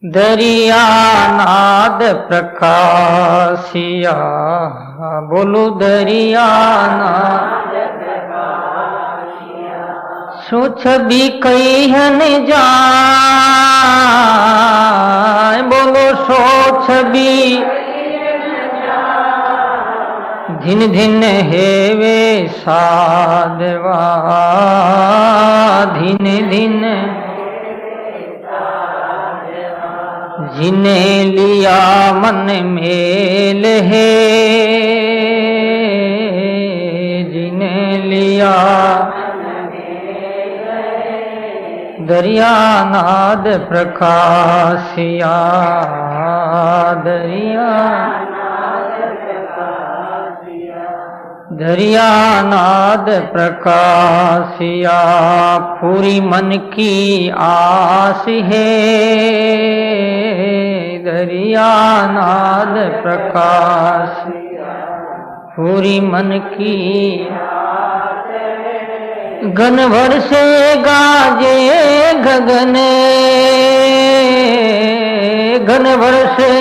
दरिया नाद प्रकाशिया, बोलो दरिया नाद प्रकाशिया। सो छवि कई हन जाए, बोलो सो छवि धिन धिन हेवे साधवा, धिन धिन जिन्हें लिया मन मेल है, जिन्हें लिया दरिया नाद प्रकाशिया, दरिया नाद प्रकाशिया। पूरी मन की आस है, दरिया नाद प्रकाशिया। पूरी मन की घन भर से गाजे गगन, घन भर से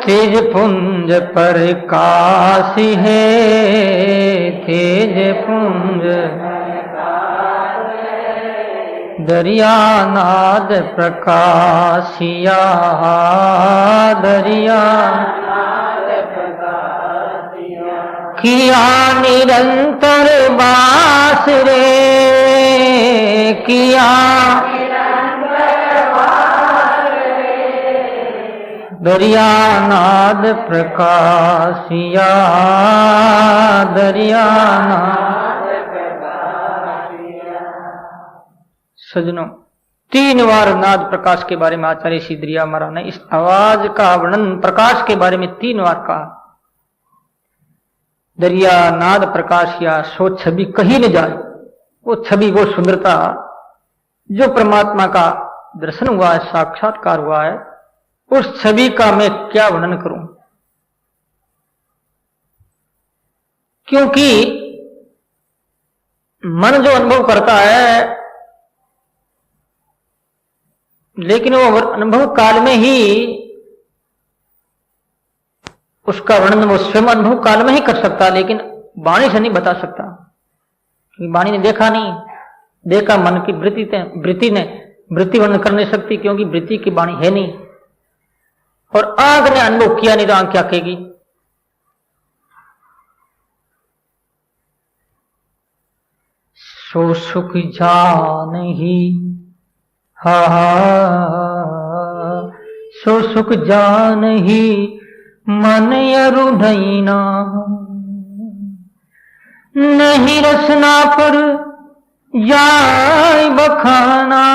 तेज पुंज पर काश है, तेज पुंज दरिया नाद प्रकाशिया, दरिया किया निरंतर बास रे, किया दरिया नाद प्रकाशिया, दरिया नाद प्रकाशिया। सजनों, 3 बार नाद प्रकाश के बारे में आचार्य श्री दरिया महाराज ने इस आवाज का वर्णन प्रकाश के बारे में 3 बार कहा। दरिया नाद प्रकाशिया, सो छवि कहीं न जाए। वो छवि, वो सुंदरता जो परमात्मा का दर्शन हुआ है, साक्षात्कार हुआ है, उस छवि का मैं क्या वर्णन करूं। क्योंकि मन जो अनुभव करता है, लेकिन वो अनुभव काल में ही उसका वर्णन वो स्वयं अनुभव काल में ही कर सकता, लेकिन वाणी से नहीं बता सकता। वाणी ने देखा नहीं, देखा मन की वृत्ति ने वृत्ति वर्णन कर नहीं सकती, क्योंकि वृत्ति की वाणी है नहीं। और आंख ने अनुभव किया नहीं तो आंख क्या कहेगी। सो सुख जान ही, हा सो सुख जान ही मन अरुधैना, नहीं रसना पर जाय बखाना,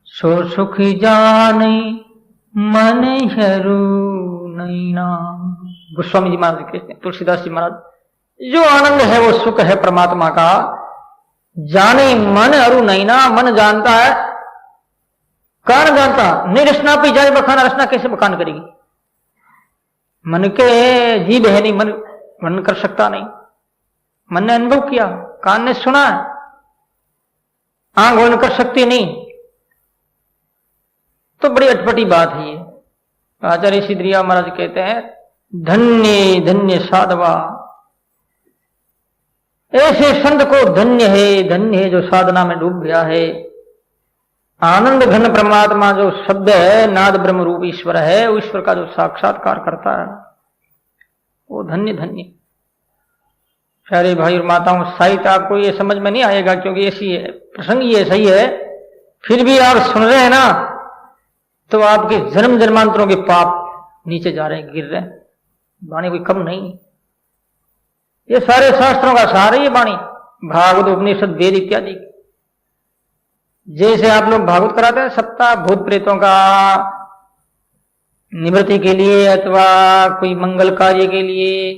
सो सुख जाने मन अरुधैना। गोस्वामी जी महाराज कहते हैं, तुलसीदास जी महाराज, जो आनंद है वो सुख है परमात्मा का, जाने मन अरुधैना, मन जानता है, कारण जानता, नहीं रचना पे जाए बखाना, रचना कैसे बखान करेगी। मन के जीव है नहीं, मन वर्णन कर सकता नहीं। मन ने अनुभव किया, कान ने सुना, आंख वर्णन कर सकती नहीं, तो बड़ी अटपटी बात है ये। आचार्य श्री दरिया महाराज कहते हैं, धन्य धन्य साधवा, ऐसे संत को धन्य है जो साधना में डूब गया है। आनंद घन परमात्मा जो शब्द है, नाद ब्रह्म रूप ईश्वर है, वो ईश्वर का जो साक्षात्कार करता है, वो धन्य धन्य। प्यारे भाई और माताओं, साहित्य आपको ये समझ में नहीं आएगा, क्योंकि ऐसी है, प्रसंग ये सही है, फिर भी आप सुन रहे हैं ना, तो आपके जन्म जन्मांतरों के पाप नीचे जा रहे हैं, गिर रहे हैं। वाणी कोई कम नहीं, ये सारे शास्त्रों का सार है ये वाणी, भागवत उपनिषद वेद इत्यादि। जैसे आप लोग भागवत कराते हैं, सप्ताह भूत प्रेतों का निवृत्ति के लिए, अथवा कोई मंगल कार्य के लिए,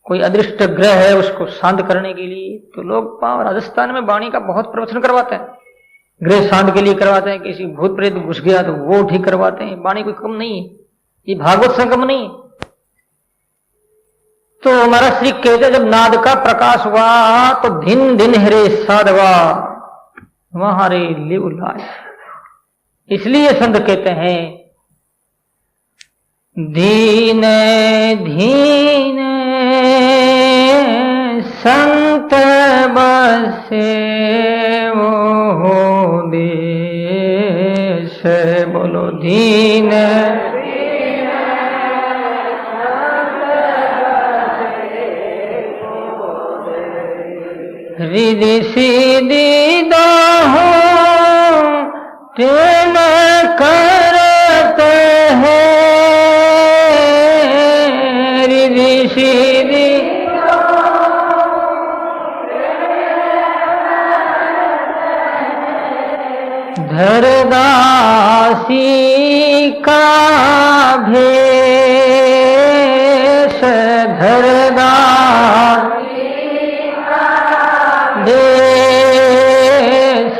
कोई अदृष्ट ग्रह है उसको शांत करने के लिए, तो लोग राजस्थान में वाणी का बहुत प्रवचन करवाते हैं। ग्रह शांत के लिए करवाते हैं, किसी भूत प्रेत घुस गया तो वो ठीक करवाते हैं। वाणी कोई कम नहीं है, ये भागवत से कम नहीं। तो हमारा श्री कहते जब नाद का प्रकाश हुआ तो दिन दिन हरे साधवा, वहां रे लिव लाए। इसलिए संत कहते हैं दीन धीन संत बसे वो देश। बोलो दीन रिधि सीधी दाहो तेन करते हैं। रिधि सीधी धरदासी का भेष धरदासी देश।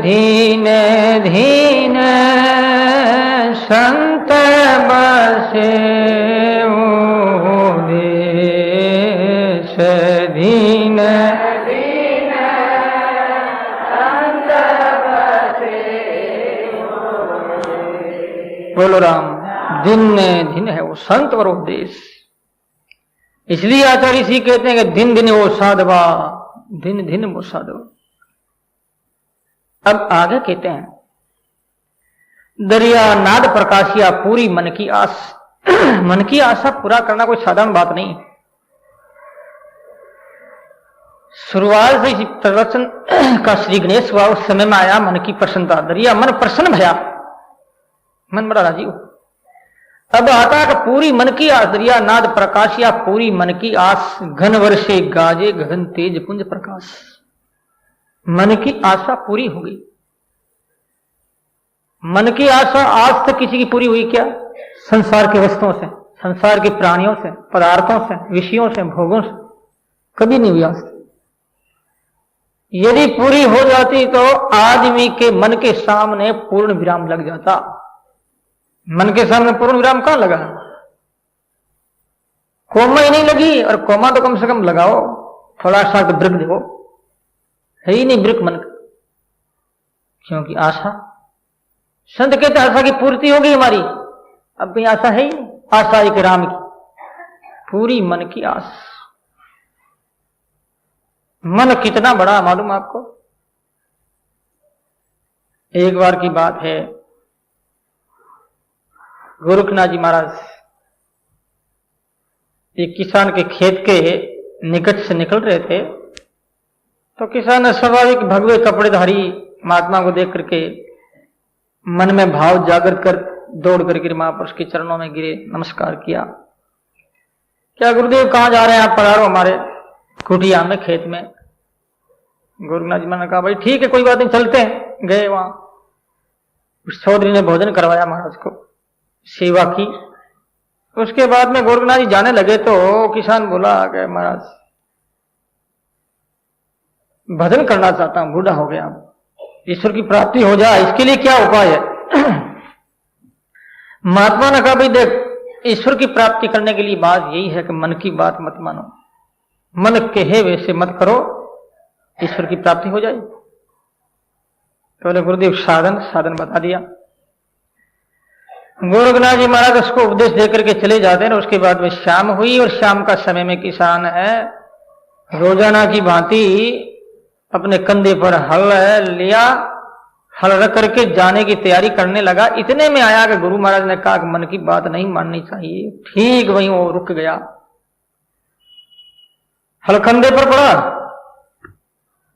धीन धीन संत बसे वो देश। धीन धीन संत बसे। बोलो राम। दिन दिन है वो संत और उपदेश। इसलिए आचार्य जी कहते हैं कि दिन दिन वो साधवा, दिन दिन वो साधवा। अब आगे कहते हैं दरिया नाद प्रकाशिया पूरी मन की आस। मन की आशा पूरा करना कोई साधारण बात नहीं। शुरुआत से प्रवचन का श्री गणेश हुआ, उस समय में आया मन की प्रसन्नता। दरिया मन प्रसन्न भया, मन बड़ा राजी हो। अब आता है पूरी मन की आस। दरिया नाद प्रकाशिया पूरी मन की आस। घन वर्षे गाजे गगन तेज पुंज प्रकाश। मन की आशा पूरी हो गई। मन की आशा आज तक किसी की पूरी हुई क्या? संसार के वस्तुओं से, संसार के प्राणियों से, पदार्थों से, विषयों से, भोगों से कभी नहीं हुई आज तक। यदि पूरी हो जाती तो आदमी के मन के सामने पूर्ण विराम लग जाता। मन के सामने पूर्ण विराम कहां लगा? कोमा ही नहीं लगी। और कोमा तो कम से कम लगाओ, थोड़ा सा तो ब्रेक दो। है ही नहीं ब्रेक मन का, क्योंकि आशा। संत कहते आशा की पूर्ति हो गई हमारी, अब कहीं आशा है ही नहीं। आशा एक राम की, पूरी मन की आस। मन कितना बड़ा मालूम आपको? एक बार की बात है, गोरखनाथ जी महाराज एक किसान के खेत के निकट से निकल रहे थे, तो किसान ने स्वाभाविक भगवे कपड़ेधारी महात्मा को देख करके मन में भाव जागृत कर दौड़ करके महापुरुष के चरणों में गिरे, नमस्कार किया। क्या गुरुदेव कहां जा रहे हैं आप? पधारो हमारे कुटिया में, खेत में। गोरखनाथ जी ने कहा भाई ठीक है, कोई बात नहीं, चलते हैं। गए वहां, उस चौधरी ने भोजन करवाया महाराज को, सेवा की। उसके बाद में गोरखनाथ जी जाने लगे तो किसान बोला कि महाराज भजन करना चाहता हूं, बूढ़ा हो गया, ईश्वर की प्राप्ति हो जाए, इसके लिए क्या उपाय है? महात्मा ने कहा भाई देख, ईश्वर की प्राप्ति करने के लिए बात यही है कि मन की बात मत मानो, मन कहे वैसे मत करो, ईश्वर की प्राप्ति हो जाए। तो गुरुदेव साधन बता दिया। गोरखनाथ जी महाराज उसको उपदेश देकर के चले जाते हैं। उसके बाद में शाम हुई, और शाम का समय में किसान है रोजाना की भांति अपने कंधे पर हल लिया, हल रख करके जाने की तैयारी करने लगा। इतने में आया कि गुरु महाराज ने कहा कि मन की बात नहीं माननी चाहिए। ठीक वहीं वो रुक गया, हल कंधे पर पड़ा।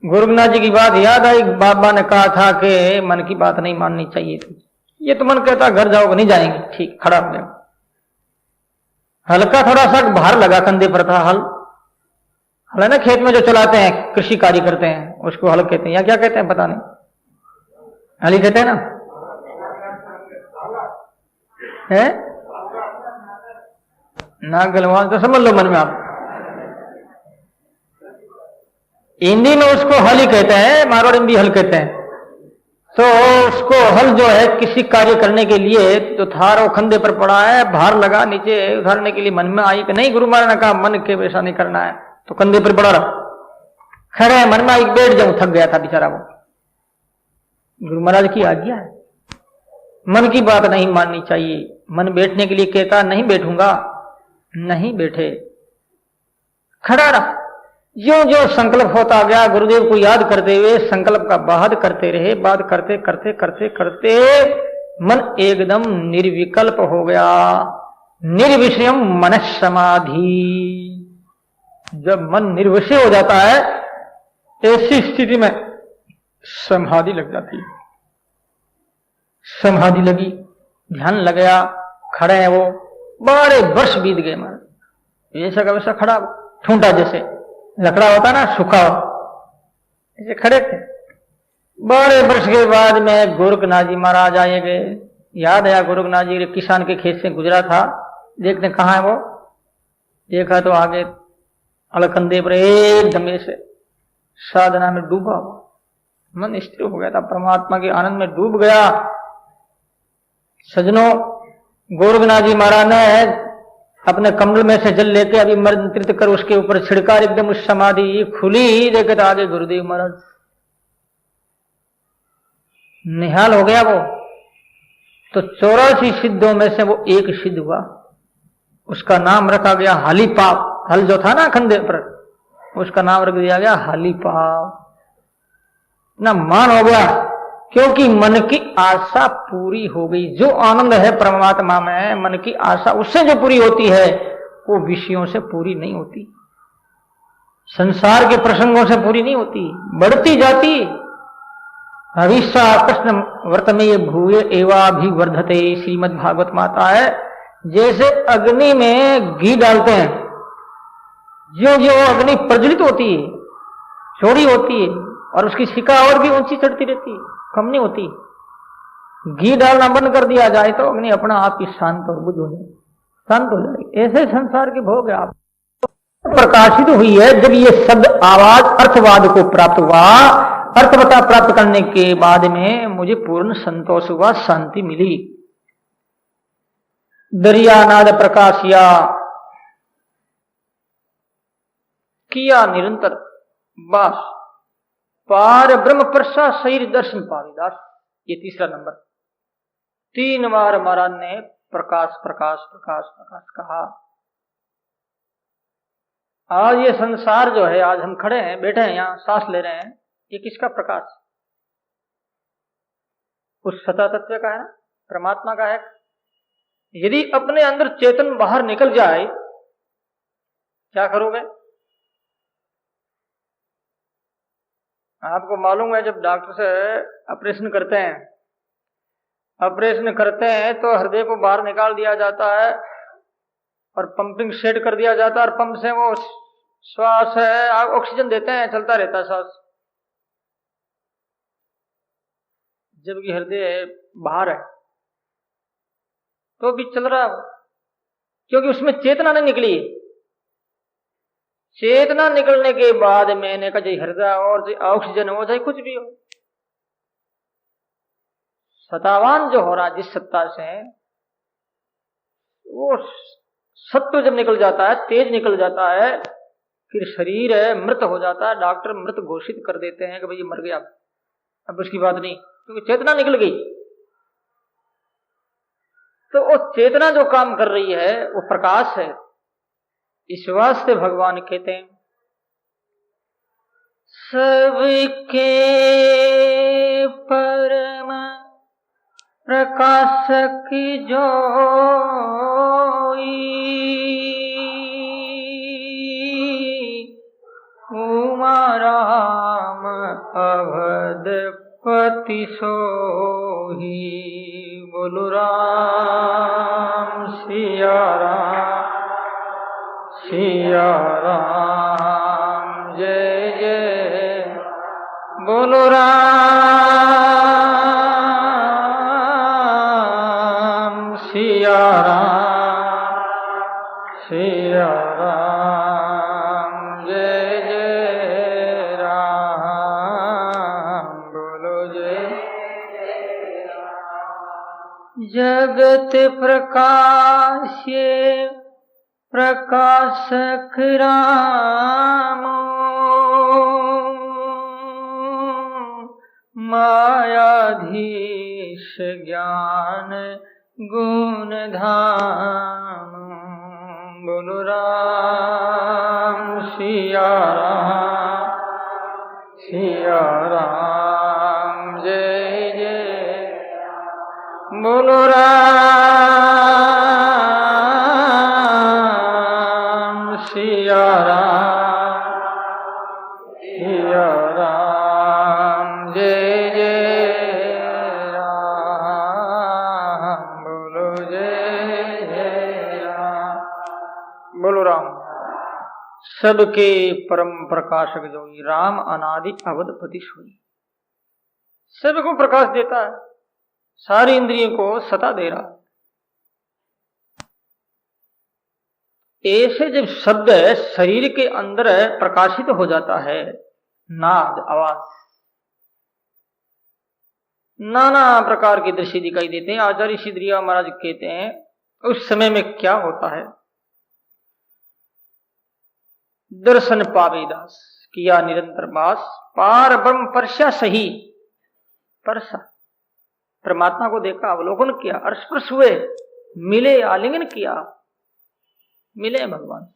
गोरखनाथ जी की बात याद आई, बाबा ने कहा था कि मन की बात नहीं माननी चाहिए थी। ये तो मन कहता घर जाओगे, नहीं जाएंगे। ठीक, खड़ा हो गया। हल्का थोड़ा सा भार लगा, कंधे पर था हल है ना, खेत में जो चलाते हैं, कृषि कार्य करते हैं, उसको हल कहते हैं, या क्या कहते हैं पता नहीं, हल ही कहते हैं ना, है नागलवान तो समझ लो मन में आप। हिंदी में उसको हल ही कहते हैं, मारवाड़ी में भी हल कहते हैं। तो उसको हल जो है किसी कार्य करने के लिए तो थार वो कंधे पर पड़ा है, भार लगा, नीचे उतारने के लिए मन में आई कि नहीं, गुरु महाराज ने कहा मन के वैसा नहीं करना है, तो कंधे पर पड़ा रहा। खड़े मन में आई, बैठ जाऊं, थक गया था बेचारा वो। गुरु महाराज की आज्ञा है। मन की बात नहीं माननी चाहिए। मन बैठने के लिए कहता, नहीं बैठूंगा, नहीं बैठे, खड़ा रहा। जो जो संकल्प होता गया गुरुदेव को याद करते हुए संकल्प का बात करते रहे। बात करते करते करते करते मन एकदम निर्विकल्प हो गया। निर्विषयम मन समाधि। जब मन निर्विषय हो जाता है ऐसी स्थिति में समाधि लग जाती है। समाधि लगी, ध्यान लग गया, खड़े हैं वो, बड़े वर्ष बीत गए। महाराज ऐसा का वैसा खड़ा, ठूंठा जैसे लकड़ा होता ना सूखा हो, ऐसे खड़े थे। बड़े वर्ष के बाद में गोरखनाथ जी महाराज आए गए। याद आया गोरखनाथ जी किसान के खेत से गुजरा था, देखने कहाँ है वो, देखा तो आगे अलकंदे पर एकदम से साधना में डूबा हुआ, मन स्थिर हो गया था, परमात्मा के आनंद में डूब गया। सजनों, गोरखनाथ जी महाराज ने अपने कमल में से जल लेके अभी मंत्रित कर उसके ऊपर छिड़का, एकदम उस समाधि खुली। देखे तो आगे गुरुदेव महाराज, निहाल हो गया वो। तो 84 सिद्धों में से वो एक सिद्ध हुआ, उसका नाम रखा गया हालीपाव। हल जो था ना खंडे पर, उसका नाम रख दिया गया हालीपाव। ना मान हो गया, क्योंकि मन की आशा पूरी हो गई। जो आनंद है परमात्मा में, मन की आशा उससे जो पूरी होती है वो विषयों से पूरी नहीं होती, संसार के प्रसंगों से पूरी नहीं होती, बढ़ती जाती। हविष्या कृष्ण व्रत में ये भूये एवाभिवर्धते, श्रीमद् भागवत माता है। जैसे अग्नि में घी डालते हैं, जो जो अग्नि प्रज्वलित होती है, चौड़ी होती है, और उसकी शिखा और भी ऊंची चढ़ती रहती है, कम नहीं होती। घी डालना बंद कर दिया जाए तो अग्नि अपना आप ही शांत और बुझ हो जाए, शांत हो जाएगी। ऐसे संसार के भोग आप प्रकाशित हुई है। जब ये शब्द आवाज अर्थवाद को प्राप्त हुआ, अर्थवता प्राप्त करने के बाद में मुझे पूर्ण संतोष हुआ, शांति मिली। दरिया नाद प्रकाशिया किया निरंतर बास, पार ब्रह्म प्रसा शरीर दर्शन पाविदास। ये तीसरा नंबर। 3 बार महाराज ने प्रकाश प्रकाश प्रकाश प्रकाश कहा। आज ये संसार जो है, आज हम खड़े हैं, बैठे हैं, यहां सांस ले रहे हैं, ये किसका प्रकाश? उस सता तत्व का है ना, परमात्मा का है। यदि अपने अंदर चेतन बाहर निकल जाए, क्या करोगे? आपको मालूम है, जब डॉक्टर से ऑपरेशन करते हैं, तो हृदय को बाहर निकाल दिया जाता है और पंपिंग सेट कर दिया जाता है, और पंप से वो श्वास है, आप ऑक्सीजन देते हैं, चलता रहता है श्वास, जबकि हृदय बाहर है तो भी चल रहा है, क्योंकि उसमें चेतना नहीं निकली। चेतना निकलने के बाद मैंने कहा चाहे हृदय और चाहे ऑक्सीजन हो, चाहे कुछ भी हो, सतावान जो हो रहा है जिस सत्ता से, वो सत्व जब निकल जाता है, तेज निकल जाता है, फिर शरीर है मृत हो जाता है। डॉक्टर मृत घोषित कर देते हैं कि भाई ये मर गया, अब उसकी बात नहीं, क्योंकि चेतना निकल गई। तो वो चेतना जो काम कर रही है वो प्रकाश है। इस वास्ते भगवान कहते हैं सबके परम प्रकाशक जोई, उमा राम अवधपति सोही। बोलो राम सिया राम, सिया राम जय जय। बोलो राम सिया राम, सिया राम जय जय राम। बोलो जय जगत प्रकाश्य प्रकाशक राम, मायाधीश ज्ञान गुण धाम। बोलो राम सिया राम जय जय। बोलो राम सिया राम जय जय राम। बोलो जय जय राम। बोलो राम। सबके परम प्रकाशक जो राम अनादि अवधपति सोई, सबको प्रकाश देता है, सारी इंद्रियों को सता दे रहा है। ऐसे जब शब्द शरीर के अंदर प्रकाशित हो जाता है, नाद आवाज, नाना प्रकार के दृश्य दिखाई देते हैं। आचार्य सिद्धरिया महाराज कहते हैं उस समय में क्या होता है, दर्शन पावे दास किया निरंतर वास, पार ब्रह्म परस्या सही। परसा परमात्मा को देखा, अवलोकन किया, स्पर्श हुए, मिले, आलिंगन किया, मिले भगवान।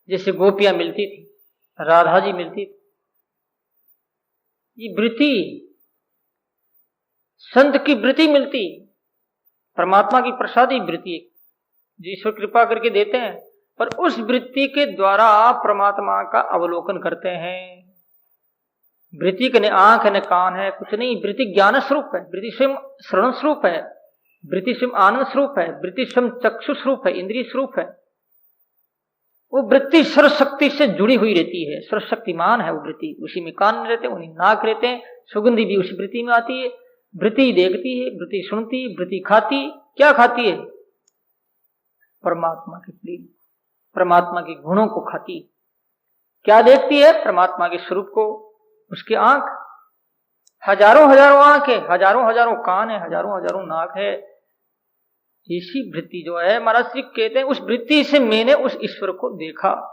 जैसे गोपियां मिलती थी, राधा जी मिलती थी। ये वृत्ति, संत की वृत्ति मिलती, परमात्मा की प्रसादी वृत्ति जो ईश्वर कृपा करके देते हैं, पर उस वृत्ति के द्वारा परमात्मा का अवलोकन करते हैं। वृत्ति के न आंख न कान है, कुछ नहीं। वृत्ति ज्ञान स्वरूप है, वृत्ति स्वयं श्रवण स्वरूप है, वृत्ति स्वयं आनंद स्वरूप है, वृत्ति स्वयं चक्षु स्वरूप है, इंद्रिय स्वरूप है। वो वृत्ति सर्वशक्ति से जुड़ी हुई रहती है, सर्वशक्तिमान है वो वृत्ति। उसी में कान रहते हैं, उन्हीं नाक रहते हैं, सुगंधी भी उसी वृत्ति में आती है। वृत्ति देखती है, वृत्ति सुनती, वृत्ति खाती। क्या खाती है? परमात्मा के प्रेम, परमात्मा के गुणों को खाती। क्या देखती है? परमात्मा के स्वरूप को। उसकी आंख, हजारों हजारों आंख है, हजारों हजारों कान है, हजारों हजारों नाक है। इसी वृत्ति जो है, महाराज श्री कहते हैं उस वृत्ति से मैंने उस ईश्वर को देखा।